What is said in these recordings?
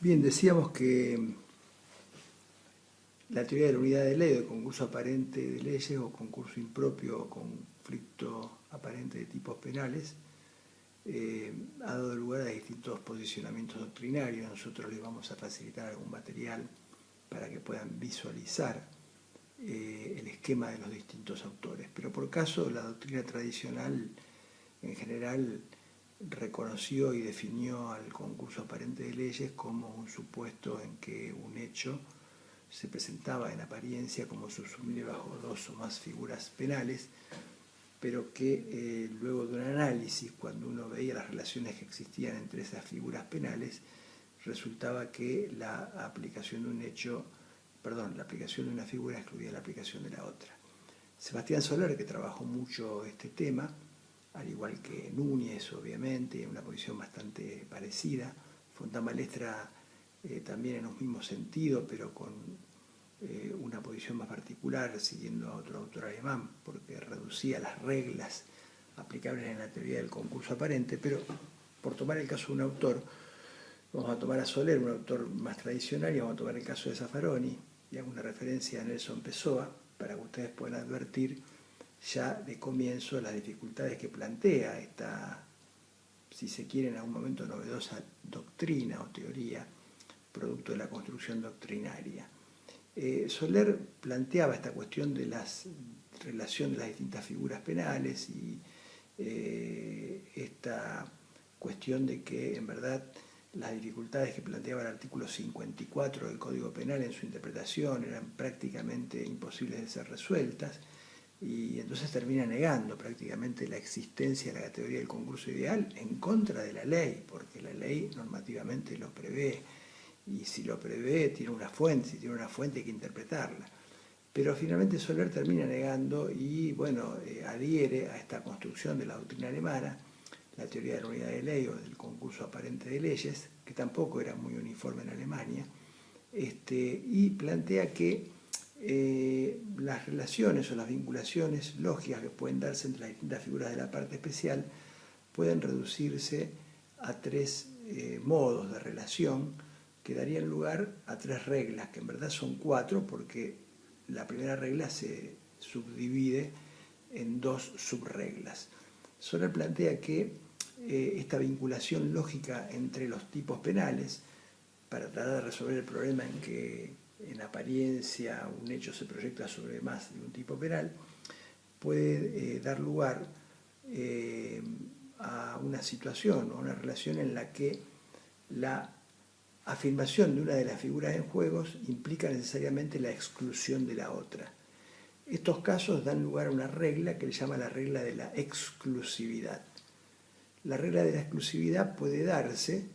Bien, decíamos que la teoría de la unidad de ley, de concurso aparente de leyes o concurso impropio o conflicto aparente de tipos penales, ha dado lugar a distintos posicionamientos doctrinarios. Nosotros les vamos a facilitar algún material para que puedan visualizar el esquema de los distintos autores. Pero por caso, la doctrina tradicional en general reconoció y definió al concurso aparente de leyes como un supuesto en que un hecho se presentaba en apariencia como subsumible bajo dos o más figuras penales, pero que luego de un análisis, cuando uno veía las relaciones que existían entre esas figuras penales, resultaba que la aplicación de un hecho, la aplicación de una figura excluía la aplicación de la otra. Sebastián Soler, que trabajó mucho este tema, al igual que Núñez, obviamente, en una posición bastante parecida. Fontamalestra también en un mismo sentido, pero con una posición más particular, siguiendo a otro autor alemán, porque reducía las reglas aplicables en la teoría del concurso aparente. Pero por tomar el caso de un autor, vamos a tomar a Soler, un autor más tradicional, y vamos a tomar el caso de Zaffaroni, y hago una referencia a Nelson Pessoa, para que ustedes puedan advertir ya de comienzo las dificultades que plantea esta, si se quiere, en algún momento novedosa doctrina o teoría, producto de la construcción doctrinaria. Soler planteaba esta cuestión de la relación de las distintas figuras penales y esta cuestión de que en verdad las dificultades que planteaba el artículo 54 del Código Penal en su interpretación eran prácticamente imposibles de ser resueltas, y entonces termina negando prácticamente la existencia de la categoría del concurso ideal en contra de la ley, porque la ley normativamente lo prevé, y si lo prevé tiene una fuente, si tiene una fuente hay que interpretarla. Pero finalmente Soler termina negando y, bueno, adhiere a esta construcción de la doctrina alemana, la teoría de la unidad de ley o del concurso aparente de leyes, que tampoco era muy uniforme en Alemania, y plantea que las relaciones o las vinculaciones lógicas que pueden darse entre las distintas figuras de la parte especial pueden reducirse a tres modos de relación que darían lugar a tres reglas, que en verdad son cuatro, porque la primera regla se subdivide en dos subreglas. Soler plantea que esta vinculación lógica entre los tipos penales, para tratar de resolver el problema en que en apariencia un hecho se proyecta sobre más de un tipo penal, puede dar lugar a una situación o una relación en la que la afirmación de una de las figuras en juego implica necesariamente la exclusión de la otra. Estos casos dan lugar a una regla que le llama la regla de la exclusividad. La regla de la exclusividad puede darse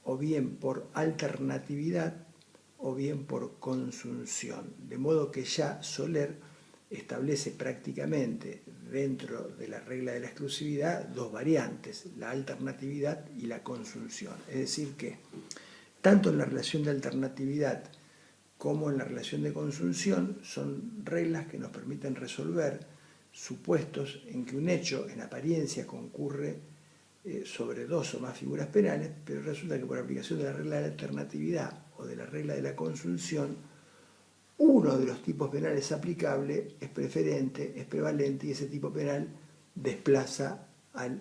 o bien por alternatividad o bien por consunción, de modo que ya Soler establece prácticamente dentro de la regla de la exclusividad dos variantes, la alternatividad y la consunción. Es decir que tanto en la relación de alternatividad como en la relación de consunción son reglas que nos permiten resolver supuestos en que un hecho en apariencia concurre sobre dos o más figuras penales, pero resulta que por aplicación de la regla de la alternatividad o de la regla de la consunción, uno de los tipos penales aplicable es preferente, es prevalente, y ese tipo penal desplaza al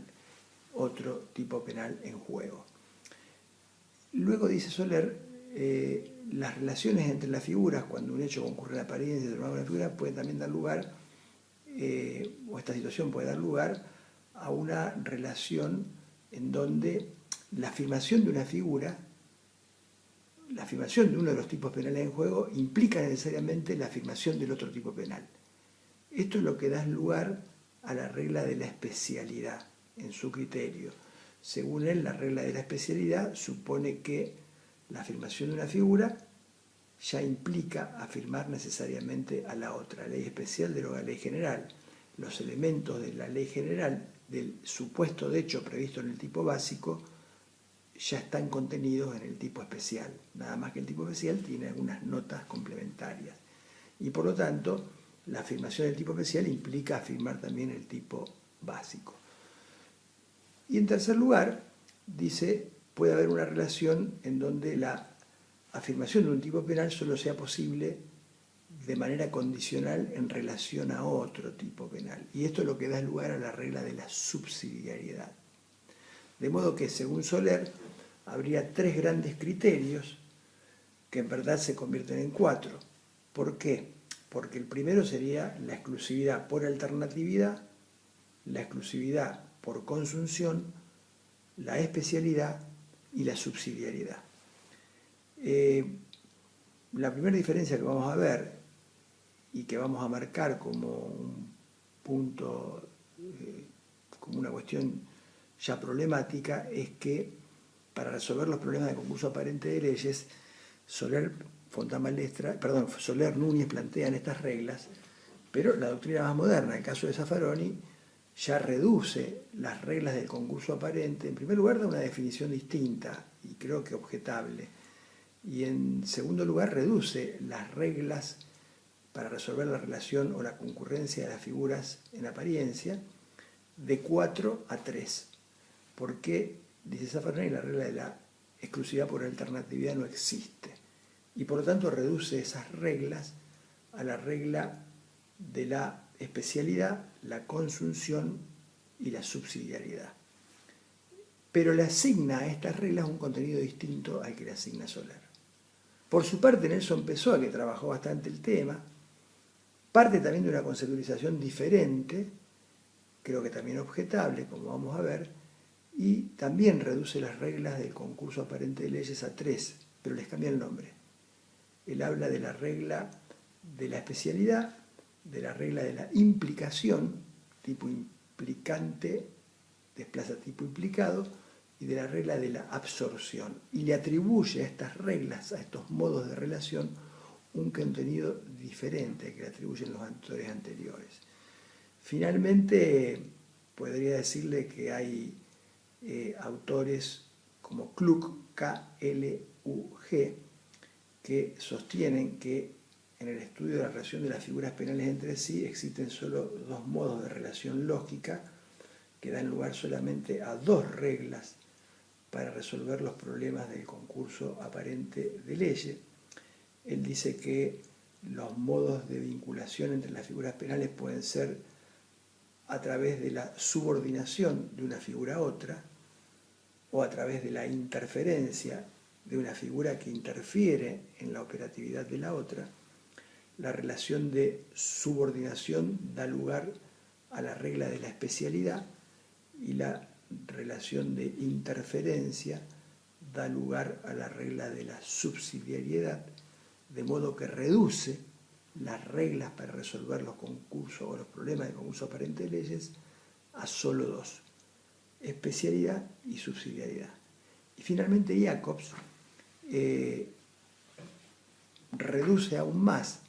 otro tipo penal en juego. Luego, dice Soler, las relaciones entre las figuras, cuando un hecho concurre en la apariencia de una figura, pueden también dar lugar, o esta situación puede dar lugar a una relación en donde la afirmación de una figura, la afirmación de uno de los tipos penales en juego, implica necesariamente la afirmación del otro tipo penal. Esto es lo que da lugar a la regla de la especialidad en su criterio. Según él, la regla de la especialidad supone que la afirmación de una figura ya implica afirmar necesariamente a la otra. La ley especial deroga la ley general. Los elementos de la ley general, del supuesto de hecho previsto en el tipo básico, ya están contenidos en el tipo especial. Nada más que el tipo especial tiene algunas notas complementarias. Y por lo tanto, la afirmación del tipo especial implica afirmar también el tipo básico. Y en tercer lugar, dice, puede haber una relación en donde la afirmación de un tipo penal solo sea posible de manera condicional en relación a otro tipo penal. Y esto es lo que da lugar a la regla de la subsidiariedad. De modo que, según Soler, habría tres grandes criterios que en verdad se convierten en cuatro. ¿Por qué? Porque el primero sería la exclusividad por alternatividad, la exclusividad por consunción, la especialidad y la subsidiariedad. La primera diferencia que vamos a ver y que vamos a marcar como un punto, como una cuestión ya problemática, es que para resolver los problemas de concurso aparente de leyes, Soler Núñez plantean estas reglas, pero la doctrina más moderna, el caso de Zaffaroni, ya reduce las reglas del concurso aparente. En primer lugar, da una definición distinta y creo que objetable. Y en segundo lugar, reduce las reglas para resolver la relación o la concurrencia de las figuras en apariencia de 4 a 3. Porque, dice Zaffaroni, la regla de la exclusividad por alternatividad no existe. Y por lo tanto reduce esas reglas a la regla de la especialidad, la consunción y la subsidiariedad. Pero le asigna a estas reglas un contenido distinto al que le asigna Soler. Por su parte, Nelson Pessoa, que trabajó bastante el tema, parte también de una conceptualización diferente, creo que también objetable, como vamos a ver, y también reduce las reglas del concurso aparente de leyes a 3, pero les cambia el nombre. Él habla de la regla de la especialidad, de la regla de la implicación, tipo implicante desplaza tipo implicado, y de la regla de la absorción. Y le atribuye a estas reglas, a estos modos de relación, un contenido diferente que le atribuyen los autores anteriores. Finalmente, podría decirle que hay autores como Klug, K-L-U-G, que sostienen que en el estudio de la relación de las figuras penales entre sí existen solo dos modos de relación lógica que dan lugar solamente a dos reglas para resolver los problemas del concurso aparente de leyes. Él dice que los modos de vinculación entre las figuras penales pueden ser a través de la subordinación de una figura a otra o a través de la interferencia de una figura que interfiere en la operatividad de la otra. La relación de subordinación da lugar a la regla de la especialidad y la relación de interferencia da lugar a la regla de la subsidiariedad, de modo que reduce las reglas para resolver los concursos o los problemas de concurso aparente de leyes a solo dos: especialidad y subsidiariedad. Y finalmente Jacobs reduce aún más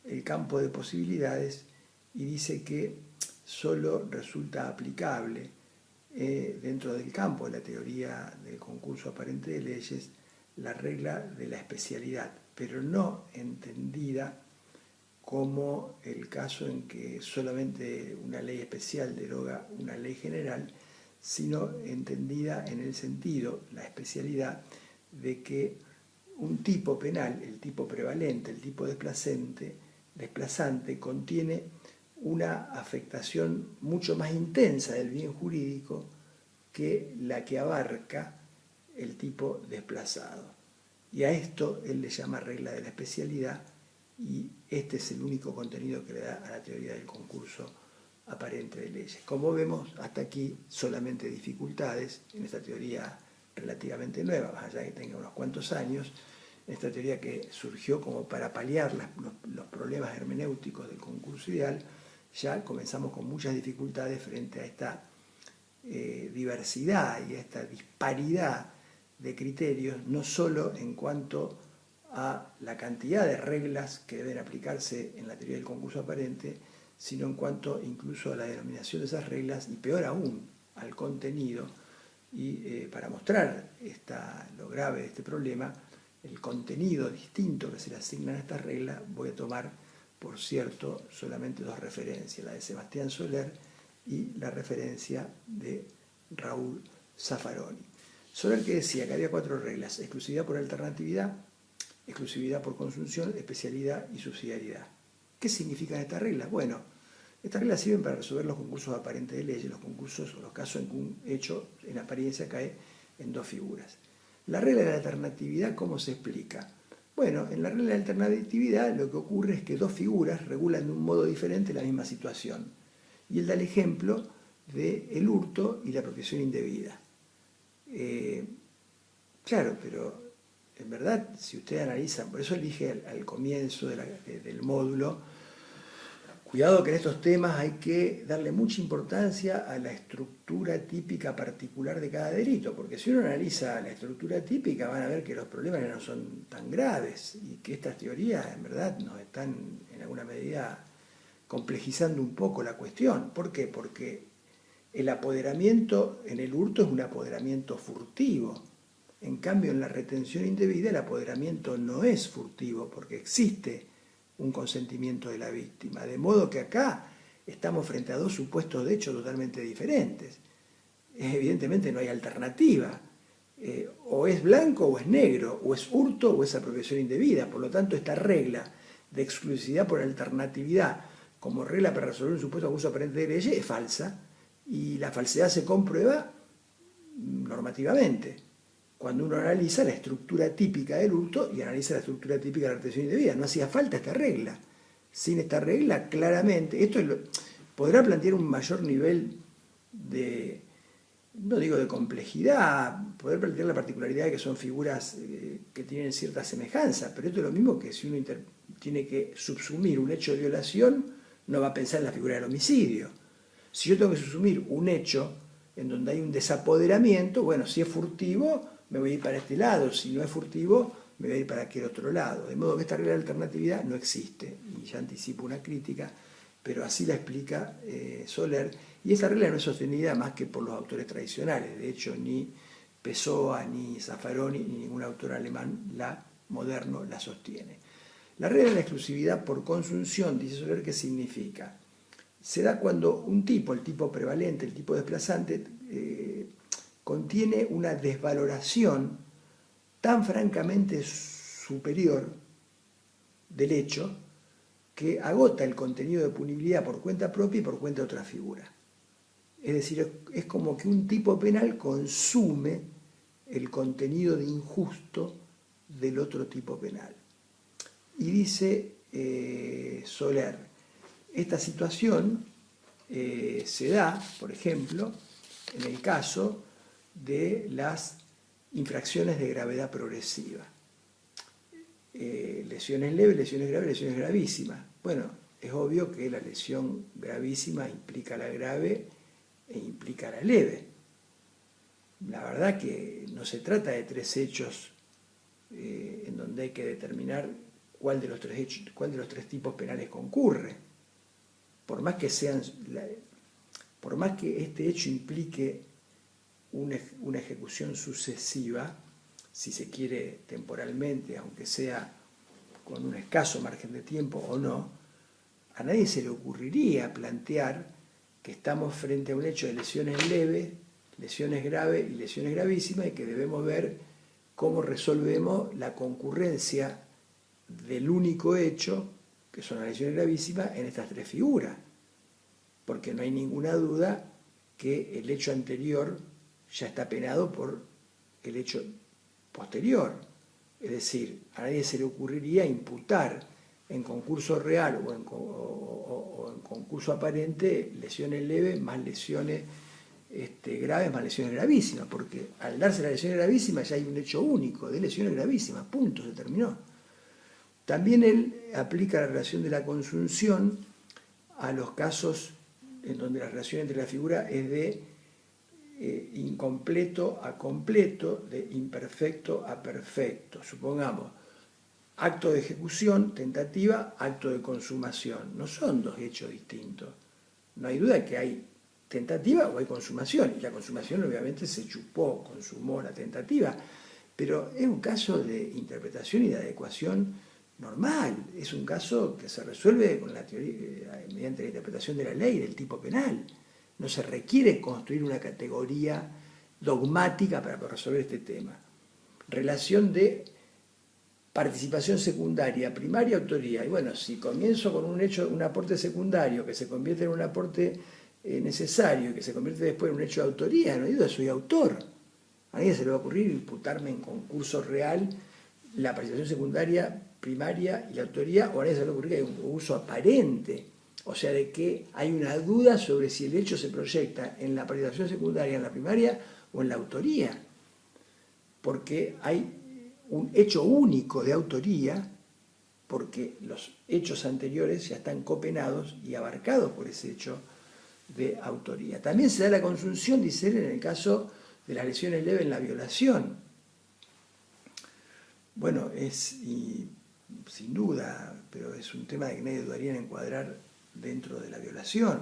el campo de posibilidades y dice que solo resulta aplicable dentro del campo de la teoría del concurso aparente de leyes la regla de la especialidad, pero no entendida como el caso en que solamente una ley especial deroga una ley general, sino entendida en el sentido, la especialidad, de que un tipo penal, el tipo prevalente, el tipo desplazante, contiene una afectación mucho más intensa del bien jurídico que la que abarca el tipo desplazado. Y a esto él le llama regla de la especialidad, y este es el único contenido que le da a la teoría del concurso aparente de leyes. Como vemos, hasta aquí solamente dificultades en esta teoría relativamente nueva, más allá de que tenga unos cuantos años, esta teoría que surgió como para paliar los problemas hermenéuticos del concurso ideal. Ya comenzamos con muchas dificultades frente a esta diversidad y a esta disparidad de criterios, no solo en cuanto a la cantidad de reglas que deben aplicarse en la teoría del concurso aparente, sino en cuanto incluso a la denominación de esas reglas y, peor aún, al contenido. Y para mostrar lo grave de este problema, el contenido distinto que se le asignan a estas reglas, voy a tomar, por cierto, solamente dos referencias, la de Sebastián Soler y la referencia de Raúl Zaffaroni. Soler, que decía que había 4 reglas: exclusividad por alternatividad, exclusividad por consunción, especialidad y subsidiariedad. ¿Qué significan estas reglas? Bueno, estas reglas sirven para resolver los concursos aparentes de leyes, los concursos o los casos en que un hecho en apariencia cae en 2 figuras. La regla de la alternatividad, ¿cómo se explica? Bueno, en la regla de la alternatividad lo que ocurre es que 2 figuras regulan de un modo diferente la misma situación. Y él da el ejemplo del hurto y la apropiación indebida. Claro, pero en verdad, si usted analiza, por eso dije al comienzo del módulo, cuidado que en estos temas hay que darle mucha importancia a la estructura típica particular de cada delito, porque si uno analiza la estructura típica van a ver que los problemas no son tan graves y que estas teorías en verdad nos están en alguna medida complejizando un poco la cuestión. ¿Por qué? Porque el apoderamiento en el hurto es un apoderamiento furtivo. En cambio, en la retención indebida el apoderamiento no es furtivo porque existe un consentimiento de la víctima. De modo que acá estamos frente a 2 supuestos de hecho totalmente diferentes. Evidentemente no hay alternativa. O es blanco o es negro, o es hurto o es apropiación indebida. Por lo tanto, esta regla de exclusividad por alternatividad como regla para resolver un supuesto abuso aparente de ley es falsa. Y la falsedad se comprueba normativamente, cuando uno analiza la estructura típica del hurto y analiza la estructura típica de la retención indebida. No hacía falta esta regla. Sin esta regla, claramente, podrá plantear un mayor nivel de, no digo de complejidad, poder plantear la particularidad de que son figuras que tienen cierta semejanza, pero esto es lo mismo que si uno tiene que subsumir un hecho de violación, no va a pensar en la figura del homicidio. Si yo tengo que subsumir un hecho en donde hay un desapoderamiento, bueno, si es furtivo, me voy a ir para este lado, si no es furtivo, me voy a ir para aquel otro lado. De modo que esta regla de alternatividad no existe, y ya anticipo una crítica, pero así la explica Soler, y esta regla no es sostenida más que por los autores tradicionales. De hecho, ni Pessoa, ni Zaffaroni, ni ningún autor alemán moderno la sostiene. La regla de la exclusividad por consunción, dice Soler, ¿qué significa? Se da cuando un tipo, el tipo prevalente, el tipo desplazante, contiene una desvaloración tan francamente superior del hecho que agota el contenido de punibilidad por cuenta propia y por cuenta de otra figura. Es decir, es como que un tipo penal consume el contenido de injusto del otro tipo penal. Y dice Soler, esta situación se da, por ejemplo, en el caso de las infracciones de gravedad progresiva. Lesiones leves, lesiones graves, lesiones gravísimas. Bueno, es obvio que la lesión gravísima implica la grave e implica la leve. La verdad que no se trata de 3 hechos en donde hay que determinar cuál de los 3 tipos penales concurre. Por más que este hecho implique una ejecución sucesiva, si se quiere temporalmente, aunque sea con un escaso margen de tiempo o no, a nadie se le ocurriría plantear que estamos frente a un hecho de lesiones leves, lesiones graves y lesiones gravísimas y que debemos ver cómo resolvemos la concurrencia del único hecho, que son las lesiones gravísimas, en estas 3 figuras. Porque no hay ninguna duda que el hecho anterior ya está penado por el hecho posterior. Es decir, a nadie se le ocurriría imputar en concurso real o en concurso aparente lesiones leves más lesiones graves más lesiones gravísimas, porque al darse las lesiones gravísimas ya hay un hecho único de lesiones gravísimas, punto, se terminó. También él aplica la relación de la consunción a los casos en donde la relación entre la figura es de incompleto a completo, de imperfecto a perfecto. Supongamos, acto de ejecución, tentativa, acto de consumación. No son 2 hechos distintos. No hay duda que hay tentativa o hay consumación. Y la consumación obviamente se chupó, consumó la tentativa. Pero es un caso de interpretación y de adecuación normal. Es un caso que se resuelve con la teoría, mediante la interpretación de la ley del tipo penal. No se requiere construir una categoría dogmática para resolver este tema. Relación de participación secundaria, primaria, autoría. Y bueno, si comienzo con un aporte secundario que se convierte en un aporte necesario y que se convierte después en un hecho de autoría, no hay duda, soy autor. A nadie se le va a ocurrir imputarme en concurso real la participación secundaria, primaria y la autoría, o a nadie se le va a ocurrir que hay un uso aparente. O sea, de que hay una duda sobre si el hecho se proyecta en la participación secundaria, en la primaria o en la autoría. Porque hay un hecho único de autoría, porque los hechos anteriores ya están copenados y abarcados por ese hecho de autoría. También se da la consunción, dice él, en el caso de las lesiones leves en la violación. Bueno, sin duda, pero es un tema de que nadie dudaría en encuadrar dentro de la violación,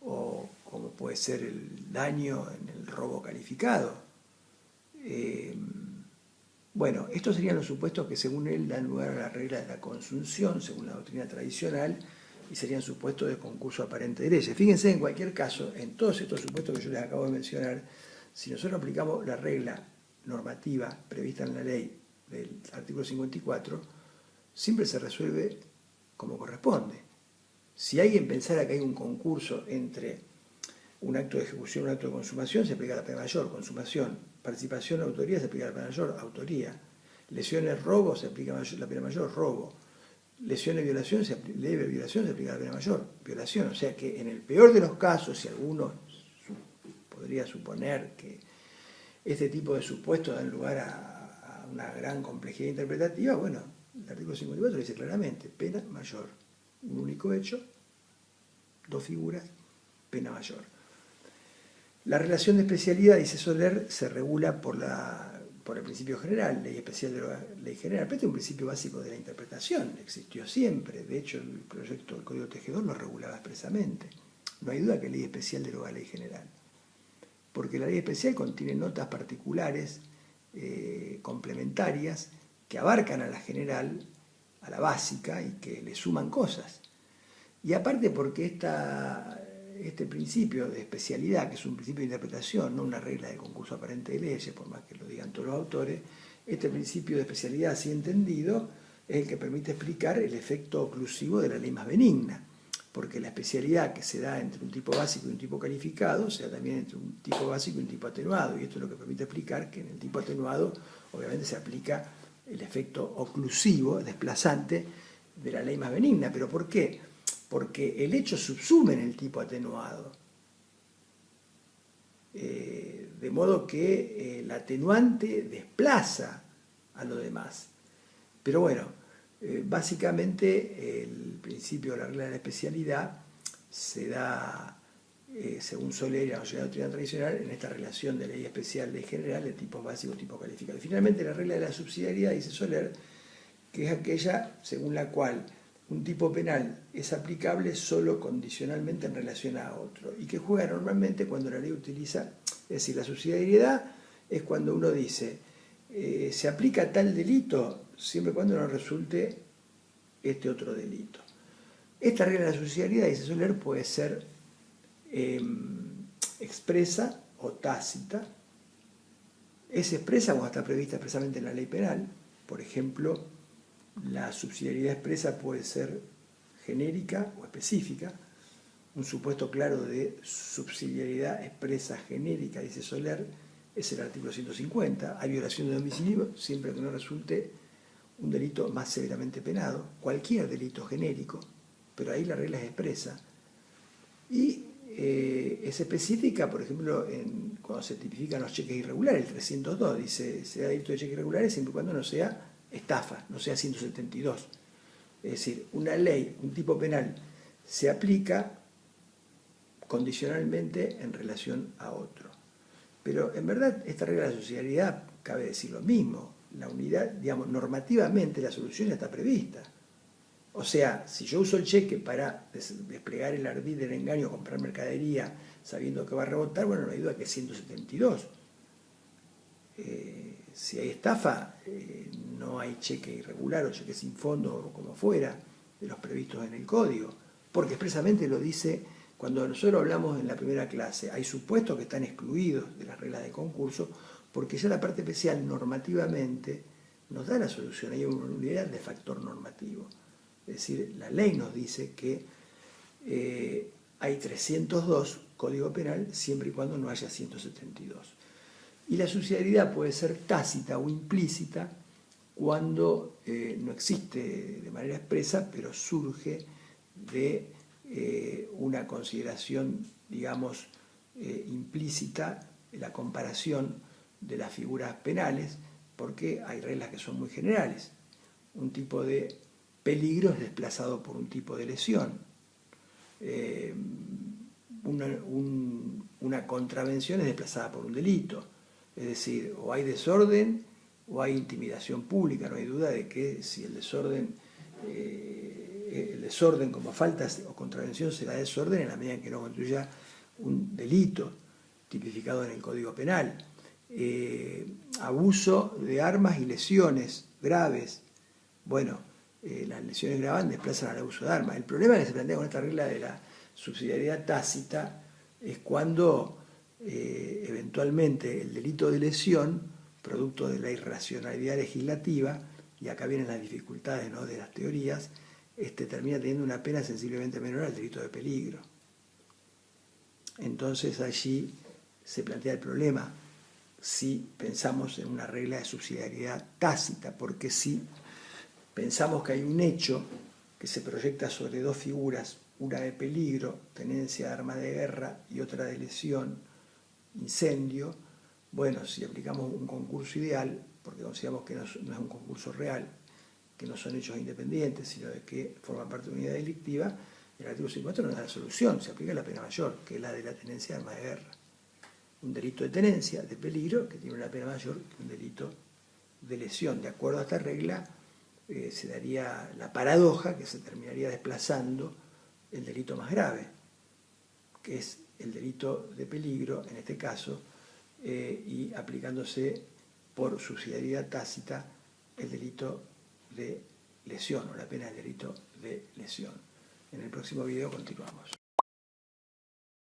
o como puede ser el daño en el robo calificado. Bueno, estos serían los supuestos que según él dan lugar a la regla de la consunción, según la doctrina tradicional, y serían supuestos de concurso aparente de leyes. Fíjense, en cualquier caso, en todos estos supuestos que yo les acabo de mencionar, si nosotros aplicamos la regla normativa prevista en la ley del artículo 54, siempre se resuelve como corresponde. Si alguien pensara que hay un concurso entre un acto de ejecución y un acto de consumación, se aplica la pena mayor, consumación. Participación, autoría, se aplica la pena mayor, autoría. Lesiones, robo, se aplica la pena mayor, robo. Lesiones, violación, leve violación, se aplica la pena mayor, violación. O sea que en el peor de los casos, si alguno podría suponer que este tipo de supuestos dan lugar a una gran complejidad interpretativa, bueno, el artículo 54 dice claramente, pena mayor. Un único hecho, dos figuras, pena mayor. La relación de especialidad, dice Soler, se regula por el principio general, ley especial de la ley general. Pero este es un principio básico de la interpretación, existió siempre. De hecho, el proyecto del Código Tejedor lo regulaba expresamente. No hay duda que la ley especial deroga la ley general, porque la ley especial contiene notas particulares, complementarias, que abarcan a la general, a la básica, y que le suman cosas. Y aparte porque este principio de especialidad, que es un principio de interpretación, no una regla de concurso aparente de leyes, por más que lo digan todos los autores, este principio de especialidad así entendido es el que permite explicar el efecto oclusivo de la ley más benigna, porque la especialidad que se da entre un tipo básico y un tipo calificado se da también entre un tipo básico y un tipo atenuado, y esto es lo que permite explicar que en el tipo atenuado obviamente se aplica el efecto oclusivo, desplazante, de la ley más benigna. ¿Pero por qué? Porque el hecho subsume en el tipo atenuado, de modo que el atenuante desplaza a lo demás. Pero bueno, básicamente el principio de la regla de la especialidad se da, según Soler y la mayoría de la doctrina tradicional, en esta relación de ley especial, ley general, de tipos básicos, tipos calificados. Y finalmente la regla de la subsidiariedad, dice Soler, que es aquella según la cual un tipo penal es aplicable solo condicionalmente en relación a otro, y que juega normalmente cuando la ley utiliza, es decir, la subsidiariedad es cuando uno dice, se aplica tal delito siempre y cuando no resulte este otro delito. Esta regla de la subsidiariedad, dice Soler, puede ser expresa o tácita. Es expresa cuando está prevista expresamente en la ley penal. Por ejemplo, la subsidiariedad expresa puede ser genérica o específica. Un supuesto claro de subsidiariedad expresa genérica, dice Soler, es el artículo 150. Hay violación de domicilio siempre que no resulte un delito más severamente penado, cualquier delito genérico, pero ahí la regla es expresa. Y es específica, por ejemplo, cuando se tipifican los cheques irregulares, el 302 dice, se da delito de cheques irregulares siempre y cuando no sea estafa, no sea 172. Es decir, una ley, un tipo penal, se aplica condicionalmente en relación a otro. Pero en verdad esta regla de la subsidiariedad cabe decir lo mismo. La unidad, digamos, normativamente la solución ya está prevista. O sea, si yo uso el cheque para desplegar el ardid del engaño, comprar mercadería sabiendo que va a rebotar, bueno, no hay duda que es 172. Si hay estafa, no hay cheque irregular o cheque sin fondo o como fuera de los previstos en el código, porque expresamente lo dice Cuando nosotros hablamos en la primera clase, hay supuestos que están excluidos de las reglas de concurso, porque ya la parte especial normativamente nos da la solución, hay una unidad de factor normativo. Es decir, la ley nos dice que hay 302 Código Penal siempre y cuando no haya 172. Y la subsidiariedad puede ser tácita o implícita cuando no existe de manera expresa, pero surge de una consideración, digamos, implícita, la comparación de las figuras penales, porque hay reglas que son muy generales. Un tipo de peligro es desplazado por un tipo de lesión. Una contravención es desplazada por un delito. Es decir, o hay desorden o hay intimidación pública. No hay duda de que si el desorden como falta o contravención será desorden en la medida en que no constituya un delito tipificado en el Código Penal. Abuso de armas y lesiones graves. Bueno, las lesiones graves desplazan al abuso de armas. El problema que se plantea con esta regla de la subsidiariedad tácita es cuando eventualmente el delito de lesión, producto de la irracionalidad legislativa, y acá vienen las dificultades, ¿no?, de las teorías, termina teniendo una pena sensiblemente menor al delito de peligro. Entonces allí se plantea el problema si pensamos en una regla de subsidiariedad tácita, porque si pensamos que hay un hecho que se proyecta sobre dos figuras, una de peligro, tenencia de arma de guerra, y otra de lesión, incendio, bueno, si aplicamos un concurso ideal, porque consideramos que no es un concurso real, que no son hechos independientes, sino de que forman parte de una unidad delictiva, el artículo 54 nos da la solución, se aplica la pena mayor, que es la de la tenencia de arma de guerra. Un delito de tenencia, de peligro, que tiene una pena mayor que un delito de lesión. De acuerdo a esta regla, se daría la paradoja que se terminaría desplazando el delito más grave, que es el delito de peligro, en este caso, y aplicándose por subsidiariedad tácita el delito de lesión, o la pena del delito de lesión. En el próximo video continuamos.